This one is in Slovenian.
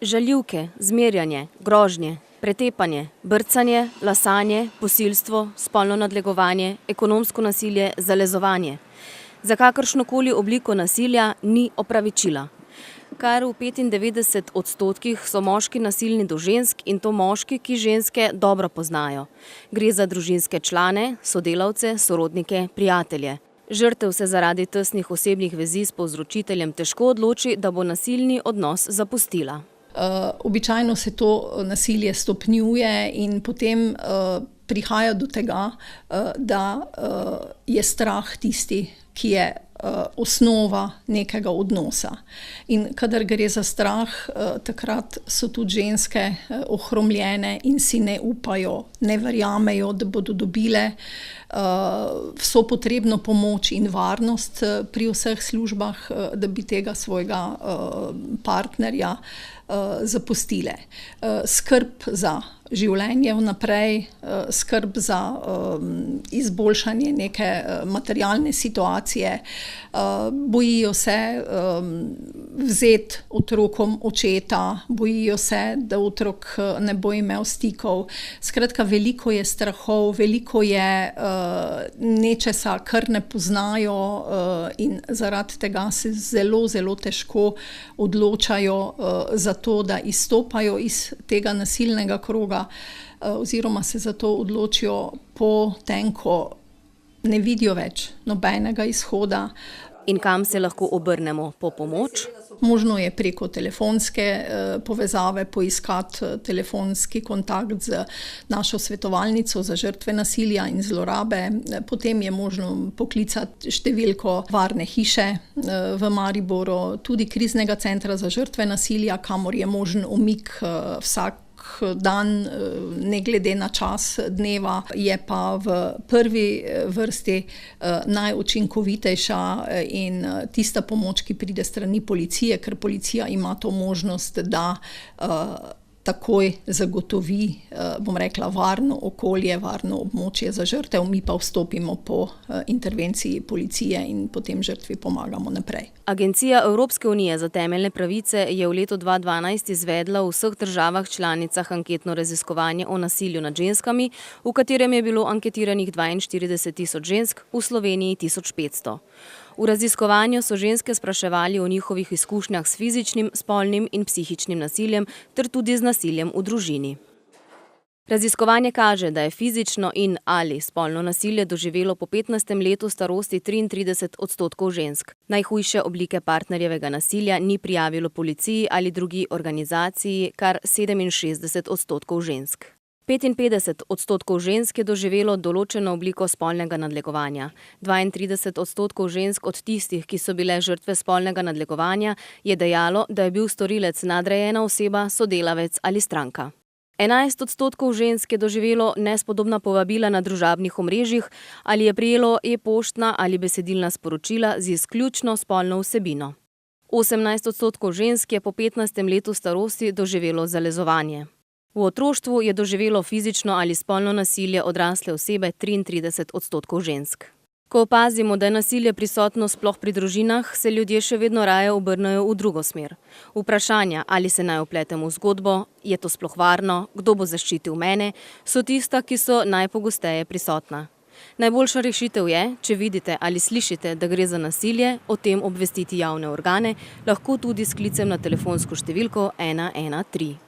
Žaljivke, zmerjanje, grožnje, pretepanje, brcanje, lasanje, posilstvo, spolno nadlegovanje, ekonomsko nasilje, zalezovanje. Za kakršnokoli obliko nasilja ni opravičila. Kar v 95% so moški nasilni do žensk in to moški, ki ženske dobro poznajo. Gre za družinske člane, sodelavce, sorodnike, prijatelje. Žrtev se zaradi tesnih osebnih vezi s povzročiteljem težko odloči, da bo nasilni odnos zapustila. Običajno se to nasilje stopnjuje in potem prihaja do tega, da je strah tisti, ki je osnova nekega odnosa. In kadar gre za strah, takrat so tudi ženske ohromljene in si ne upajo, ne verjamejo, da bodo dobile vso potrebno pomoč in varnost pri vseh službah, da bi tega svojega partnerja zapustile. Skrb za življenje vnaprej, skrb za izboljšanje neke materialne situacije, bojijo se vzeti otrokom očeta, bojijo se, da otrok ne bo imel stikov. Skratka, veliko je strahov, veliko je nečesa, kar ne poznajo in zaradi tega se zelo, zelo težko odločajo za to, da izstopajo iz tega nasilnega kroga oziroma se za to odločijo po tem, ko ne vidijo več nobenega izhoda. In kam se lahko obrnemo po pomoč? Možno je preko telefonske povezave poiskati telefonski kontakt z našo svetovalnico za žrtve nasilja in zlorabe. Potem je možno poklicati številko Varne hiše v Mariboru, tudi kriznega centra za žrtve nasilja, kamor je možen umik vsak dan, ne glede na čas dneva, je pa v prvi vrsti najučinkovitejša in tista pomoč, ki pride s strani policije, ker policija ima to možnost, da takoj zagotovi, varno okolje, varno območje za žrtev, mi pa vstopimo po intervenciji policije in potem žrtvi pomagamo naprej. Agencija Evropske unije za temeljne pravice je v letu 2012 izvedla v vseh državah članicah anketno raziskovanje o nasilju nad ženskami, v katerem je bilo anketiranih 42.000 žensk, v Sloveniji 1500. V raziskovanju so ženske spraševali o njihovih izkušnjah s fizičnim, spolnim in psihičnim nasiljem ter tudi z nasiljem v družini. Raziskovanje kaže, da je fizično in ali spolno nasilje doživelo po 15. letu starosti 33% žensk. Najhujše oblike partnerjevega nasilja ni prijavilo policiji ali drugi organizaciji, kar 67% žensk. 55% žensk je doživelo določeno obliko spolnega nadlegovanja. 32% žensk od tistih, ki so bile žrtve spolnega nadlegovanja, je dejalo, da je bil storilec nadrejena oseba, sodelavec ali stranka. 11% žensk je doživelo nespodobna povabila na družabnih omrežjih ali je prejelo e-poštna ali besedilna sporočila z izključno spolno vsebino. 18% žensk je po 15. letu starosti doživelo zalezovanje. V otroštvu je doživelo fizično ali spolno nasilje odrasle osebe 33% žensk. Ko opazimo, da je nasilje prisotno sploh pri družinah, se ljudje še vedno raje obrnejo v drugo smer. Vprašanja, ali se naj vpletem v zgodbo, je to sploh varno, kdo bo zaščitil mene, so tista, ki so najpogosteje prisotna. Najboljša rešitev je, če vidite ali slišite, da gre za nasilje, o tem obvestiti javne organe, lahko tudi s klicem na telefonsko številko 113.